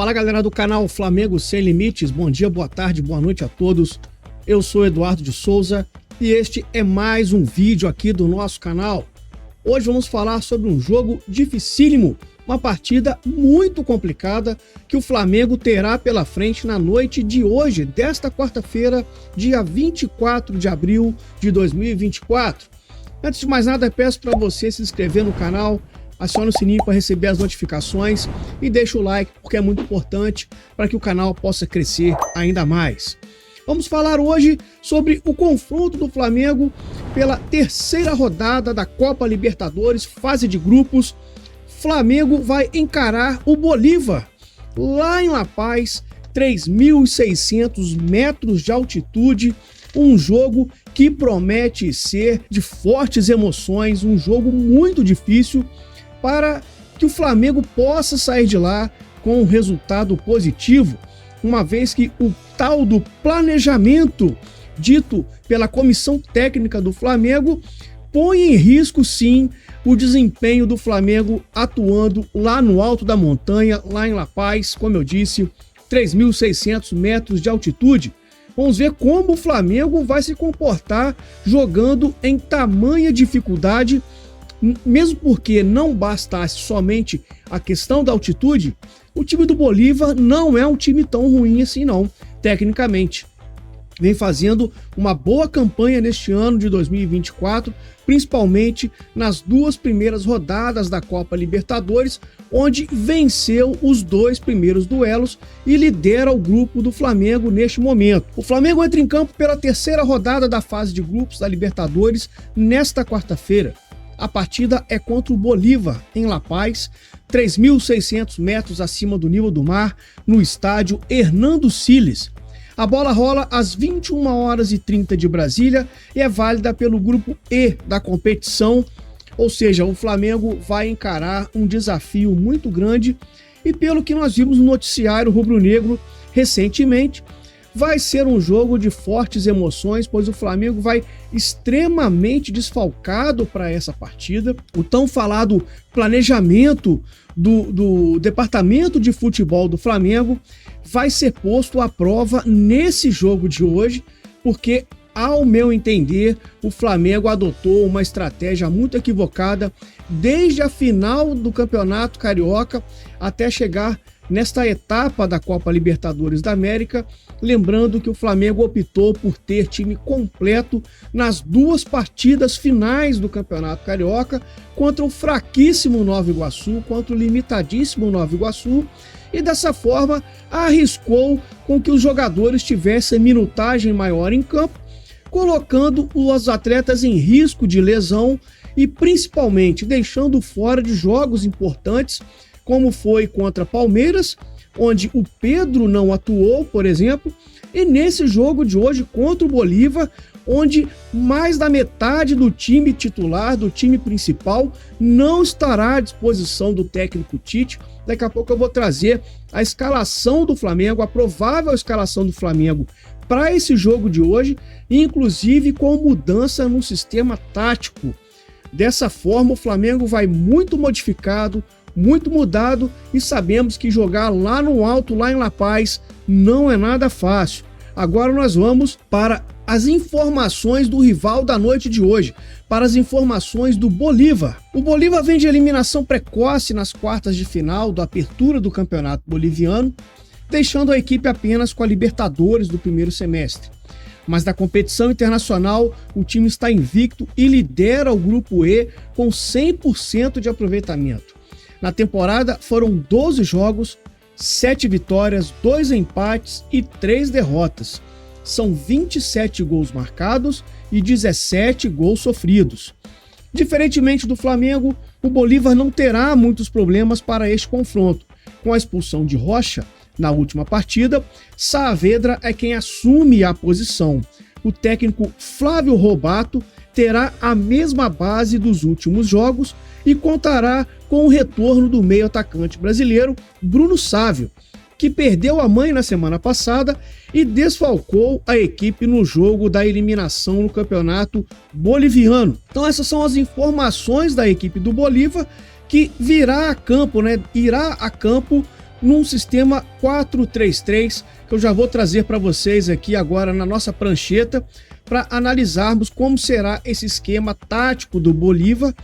Fala galera do canal Flamengo Sem Limites, bom dia, boa tarde, boa noite a todos. Eu sou Eduardo de Souza e este é mais um vídeo aqui do nosso canal. Hoje vamos falar sobre um jogo dificílimo, uma partida muito complicada que o Flamengo terá pela frente na noite de hoje, desta quarta-feira, dia 24 de abril de 2024. Antes de mais nada, peço para você se inscrever no canal, acione o sininho para receber as notificações e deixa o like porque é muito importante para que o canal possa crescer ainda mais. Vamos falar hoje sobre o confronto do Flamengo pela terceira rodada da Copa Libertadores, fase de grupos. Flamengo vai encarar o Bolívar lá em La Paz, 3.600 metros de altitude, um jogo que promete ser de fortes emoções, um jogo muito difícil para que o Flamengo possa sair de lá com um resultado positivo, uma vez que o tal do planejamento dito pela comissão técnica do Flamengo põe em risco sim o desempenho do Flamengo atuando lá no alto da montanha, lá em La Paz, como eu disse, 3.600 metros de altitude. Vamos ver como o Flamengo vai se comportar jogando em tamanha dificuldade, mesmo porque não bastasse somente a questão da altitude, o time do Bolívar não é um time tão ruim assim não, tecnicamente. Vem fazendo uma boa campanha neste ano de 2024, principalmente nas duas primeiras rodadas da Copa Libertadores, onde venceu os dois primeiros duelos e lidera o grupo do Flamengo neste momento. O Flamengo entra em campo pela terceira rodada da fase de grupos da Libertadores nesta quarta-feira. A partida é contra o Bolívar, em La Paz, 3.600 metros acima do nível do mar, no estádio Hernando Siles. A bola rola às 21h30 de Brasília e é válida pelo grupo E da competição, ou seja, o Flamengo vai encarar um desafio muito grande e, pelo que nós vimos no noticiário rubro-negro recentemente, vai ser um jogo de fortes emoções, pois o Flamengo vai extremamente desfalcado para essa partida. O tão falado planejamento do departamento de futebol do Flamengo vai ser posto à prova nesse jogo de hoje, porque, ao meu entender, o Flamengo adotou uma estratégia muito equivocada desde a final do Campeonato Carioca até chegar nesta etapa da Copa Libertadores da América, lembrando que o Flamengo optou por ter time completo nas duas partidas finais do Campeonato Carioca, contra o fraquíssimo Nova Iguaçu, contra o limitadíssimo Nova Iguaçu, e dessa forma arriscou com que os jogadores tivessem minutagem maior em campo, colocando os atletas em risco de lesão e principalmente deixando fora de jogos importantes, como foi contra Palmeiras, onde o Pedro não atuou, por exemplo, e nesse jogo de hoje contra o Bolívar, onde mais da metade do time titular, do time principal, não estará à disposição do técnico Tite. Daqui a pouco eu vou trazer a escalação do Flamengo, a provável escalação do Flamengo para esse jogo de hoje, inclusive com mudança no sistema tático. Dessa forma, o Flamengo vai muito modificado, muito mudado, e sabemos que jogar lá no alto, lá em La Paz, não é nada fácil. Agora nós vamos para as informações do rival da noite de hoje, para as informações do Bolívar. O Bolívar vem de eliminação precoce nas quartas de final da apertura do Campeonato Boliviano, deixando a equipe apenas com a Libertadores do primeiro semestre. Mas na competição internacional, o time está invicto e lidera o grupo E com 100% de aproveitamento. Na temporada foram 12 jogos, 7 vitórias, 2 empates e 3 derrotas. São 27 gols marcados e 17 gols sofridos. Diferentemente do Flamengo, o Bolívar não terá muitos problemas para este confronto. Com a expulsão de Rocha na última partida, Saavedra é quem assume a posição. O técnico Flávio Robato terá a mesma base dos últimos jogos e contará com o retorno do meio atacante brasileiro Bruno Sávio, que perdeu a mãe na semana passada e desfalcou a equipe no jogo da eliminação no Campeonato Boliviano. Então essas são as informações da equipe do Bolívar, que irá a campo num sistema 4-3-3, que eu já vou trazer para vocês aqui agora na nossa prancheta, para analisarmos como será esse esquema tático do Bolívar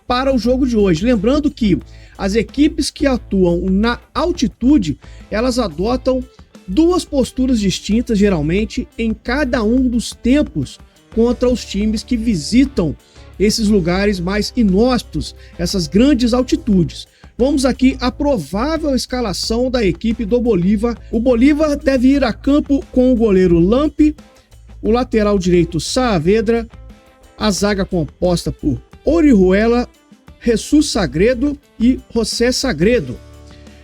para o jogo de hoje. Lembrando que as equipes que atuam na altitude, elas adotam duas posturas distintas, geralmente, em cada um dos tempos contra os times que visitam esses lugares mais inóspitos, essas grandes altitudes. Vamos aqui à provável escalação da equipe do Bolívar. O Bolívar deve ir a campo com o goleiro Lampe, o lateral direito Saavedra, a zaga composta por Orihuela, Jesus Sagredo e José Sagredo.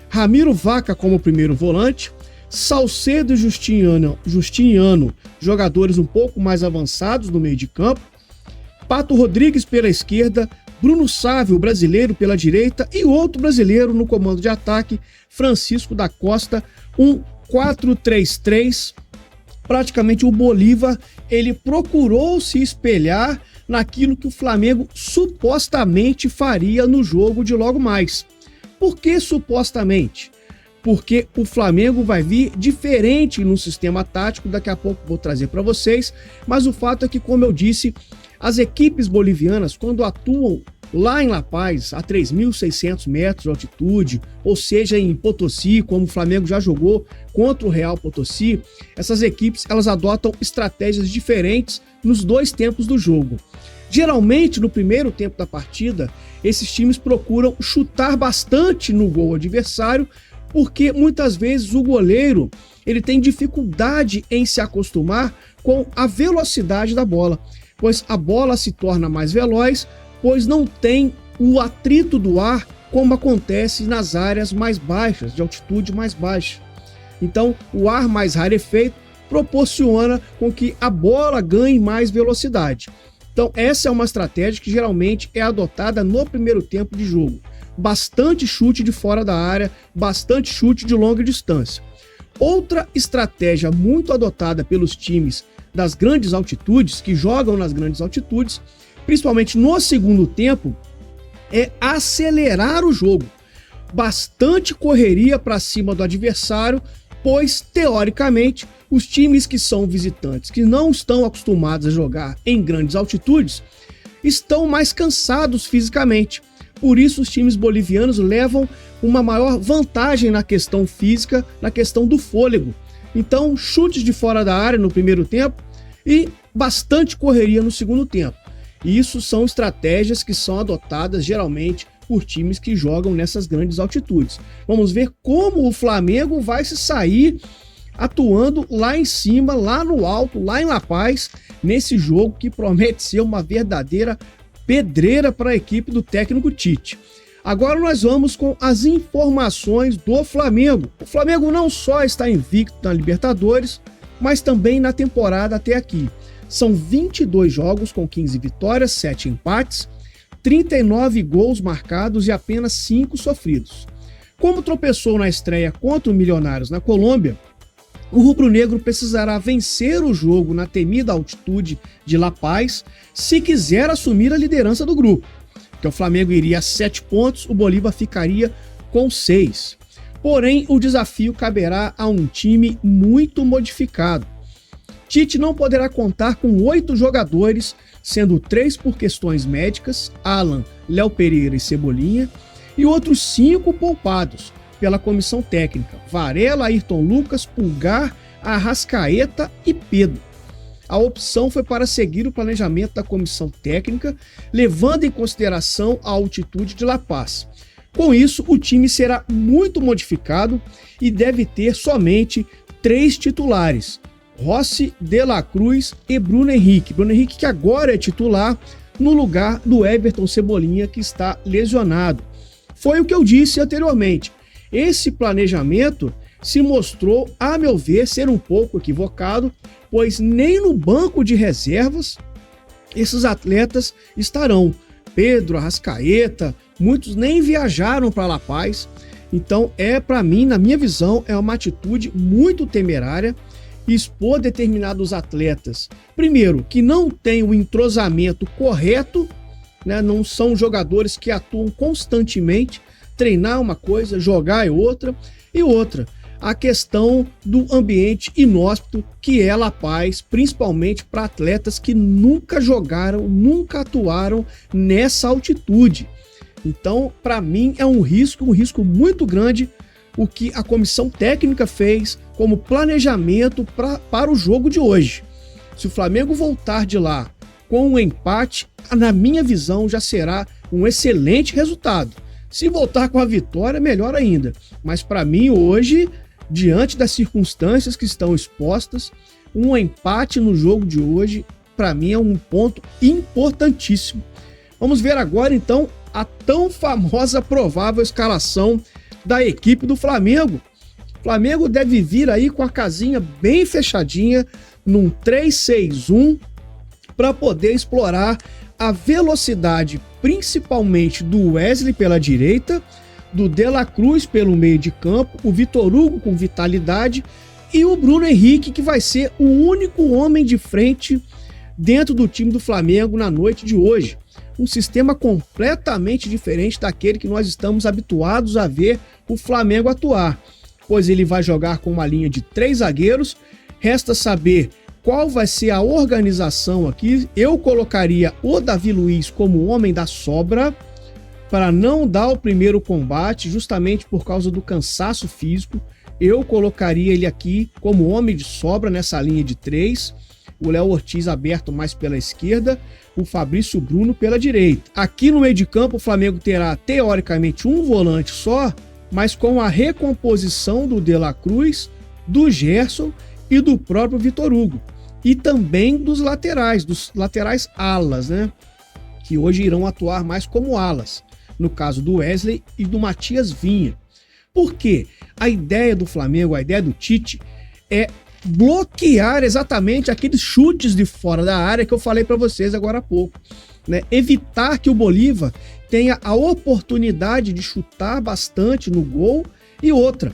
Ramiro Vaca como primeiro volante, Salcedo e Justiniano, jogadores um pouco mais avançados no meio de campo, Pato Rodrigues pela esquerda, Bruno Sávio, brasileiro, pela direita e outro brasileiro no comando de ataque, Francisco da Costa, um 4-3-3. Praticamente o Bolívar, ele procurou se espelhar naquilo que o Flamengo supostamente faria no jogo de logo mais. Por que supostamente? Porque o Flamengo vai vir diferente no sistema tático, daqui a pouco vou trazer para vocês, mas o fato é que, como eu disse, as equipes bolivianas, quando atuam lá em La Paz, a 3.600 metros de altitude, ou seja, em Potosí, como o Flamengo já jogou contra o Real Potosí, essas equipes elas adotam estratégias diferentes nos dois tempos do jogo. Geralmente, no primeiro tempo da partida, esses times procuram chutar bastante no gol adversário, porque muitas vezes o goleiro ele tem dificuldade em se acostumar com a velocidade da bola, pois a bola se torna mais veloz, pois não tem o atrito do ar como acontece nas áreas mais baixas, de altitude mais baixa. Então, o ar mais rarefeito proporciona com que a bola ganhe mais velocidade. Então, essa é uma estratégia que geralmente é adotada no primeiro tempo de jogo. Bastante chute de fora da área, bastante chute de longa distância. Outra estratégia muito adotada pelos times das grandes altitudes, que jogam nas grandes altitudes, principalmente no segundo tempo, é acelerar o jogo. Bastante correria para cima do adversário, pois, teoricamente, os times que são visitantes, que não estão acostumados a jogar em grandes altitudes, estão mais cansados fisicamente. Por isso, os times bolivianos levam uma maior vantagem na questão física, na questão do fôlego. Então, chutes de fora da área no primeiro tempo e bastante correria no segundo tempo. E isso são estratégias que são adotadas geralmente por times que jogam nessas grandes altitudes. Vamos ver como o Flamengo vai se sair atuando lá em cima, lá no alto, lá em La Paz, nesse jogo que promete ser uma verdadeira pedreira para a equipe do técnico Tite. Agora nós vamos com as informações do Flamengo. O Flamengo não só está invicto na Libertadores, mas também na temporada até aqui. São 22 jogos com 15 vitórias, 7 empates, 39 gols marcados e apenas 5 sofridos. Como tropeçou na estreia contra o Milionários na Colômbia, o rubro-negro precisará vencer o jogo na temida altitude de La Paz se quiser assumir a liderança do grupo. Que o Flamengo iria a 7 pontos, o Bolívar ficaria com 6. Porém, o desafio caberá a um time muito modificado. Tite não poderá contar com 8 jogadores, sendo 3 por questões médicas, Alan, Léo Pereira e Cebolinha, e outros 5 poupados pela comissão técnica, Varela, Ayrton Lucas, Pulgar, Arrascaeta e Pedro. A opção foi para seguir o planejamento da comissão técnica, levando em consideração a altitude de La Paz. Com isso, o time será muito modificado e deve ter somente 3 titulares, Rossi, De La Cruz e Bruno Henrique. Bruno Henrique que agora é titular no lugar do Everton Cebolinha, que está lesionado. Foi o que eu disse anteriormente. Esse planejamento se mostrou, a meu ver, ser um pouco equivocado, pois nem no banco de reservas esses atletas estarão. Pedro, Arrascaeta, muitos nem viajaram para La Paz. Então, para mim, na minha visão, é uma atitude muito temerária expor determinados atletas, primeiro, que não têm o entrosamento correto, né, não são jogadores que atuam constantemente treinar é uma coisa, jogar é outra, e outra, a questão do ambiente inóspito que é La Paz, principalmente para atletas que nunca jogaram, nunca atuaram nessa altitude. Então, para mim, é um risco muito grande o que a comissão técnica fez como planejamento para o jogo de hoje. Se o Flamengo voltar de lá com um empate, na minha visão, já será um excelente resultado. Se voltar com a vitória, melhor ainda. Mas para mim, hoje, diante das circunstâncias que estão expostas, um empate no jogo de hoje, para mim, é um ponto importantíssimo. Vamos ver agora, então, a tão famosa provável escalação da equipe do Flamengo. O Flamengo deve vir aí com a casinha bem fechadinha, num 3-6-1, para poder explorar a velocidade, principalmente do Wesley pela direita, do De La Cruz pelo meio de campo, o Vitor Hugo com vitalidade e o Bruno Henrique, que vai ser o único homem de frente dentro do time do Flamengo na noite de hoje. Um sistema completamente diferente daquele que nós estamos habituados a ver o Flamengo atuar, pois ele vai jogar com uma linha de 3 zagueiros. Resta saber qual vai ser a organização aqui. Eu colocaria o Davi Luiz como homem da sobra, para não dar o primeiro combate, justamente por causa do cansaço físico. Eu colocaria ele aqui como homem de sobra nessa linha de 3. O Léo Ortiz aberto mais pela esquerda, o Fabrício Bruno pela direita. Aqui no meio de campo o Flamengo terá teoricamente um volante só, mas com a recomposição do De La Cruz, do Gerson e do próprio Vitor Hugo. E também dos laterais alas, né? Que hoje irão atuar mais como alas, no caso do Wesley e do Matias Vinha. Por quê? A ideia do Flamengo, a ideia do Tite é bloquear exatamente aqueles chutes de fora da área que eu falei para vocês agora há pouco, né? Evitar que o Bolívar tenha a oportunidade de chutar bastante no gol e outra,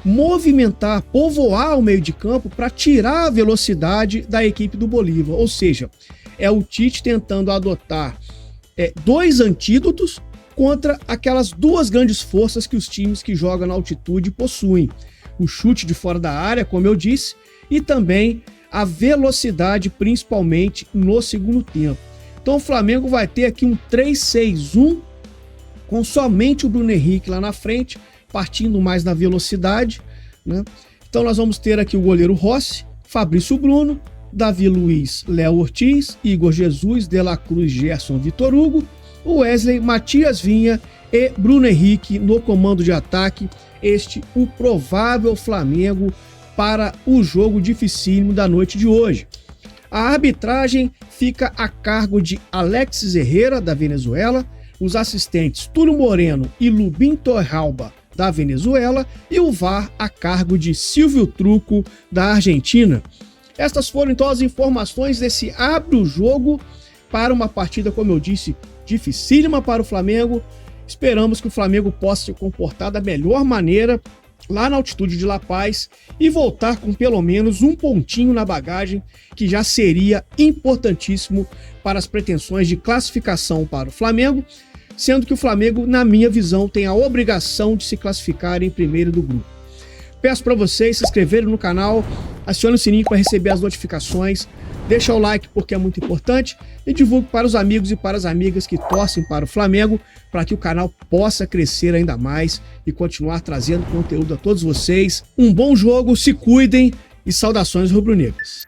movimentar, povoar o meio de campo para tirar a velocidade da equipe do Bolívar. Ou seja, é o Tite tentando adotar 2 antídotos contra aquelas 2 grandes forças que os times que jogam na altitude possuem. O chute de fora da área, como eu disse, e também a velocidade, principalmente no segundo tempo. Então o Flamengo vai ter aqui um 3-6-1, com somente o Bruno Henrique lá na frente, partindo mais na velocidade, né? Então nós vamos ter aqui o goleiro Rossi, Fabrício Bruno, Davi Luiz, Léo Ortiz, Igor Jesus, De La Cruz, Gerson, Vitor Hugo, o Wesley, Matias Vinha e Bruno Henrique no comando de ataque. Este o provável Flamengo para o jogo dificílimo da noite de hoje. A arbitragem fica a cargo de Alexis Herrera, da Venezuela, os assistentes Túlio Moreno e Lubin Torralba, da Venezuela, e o VAR a cargo de Silvio Truco, da Argentina. Estas foram então as informações desse abre o jogo para uma partida, como eu disse, dificílima para o Flamengo. Esperamos que o Flamengo possa se comportar da melhor maneira lá na altitude de La Paz e voltar com pelo menos um pontinho na bagagem, que já seria importantíssimo para as pretensões de classificação para o Flamengo, sendo que o Flamengo, na minha visão, tem a obrigação de se classificar em primeiro do grupo. Peço para vocês se inscreverem no canal, acione o sininho para receber as notificações, deixa o like porque é muito importante e divulgue para os amigos e para as amigas que torcem para o Flamengo, para que o canal possa crescer ainda mais e continuar trazendo conteúdo a todos vocês. Um bom jogo, se cuidem e saudações rubro-negras.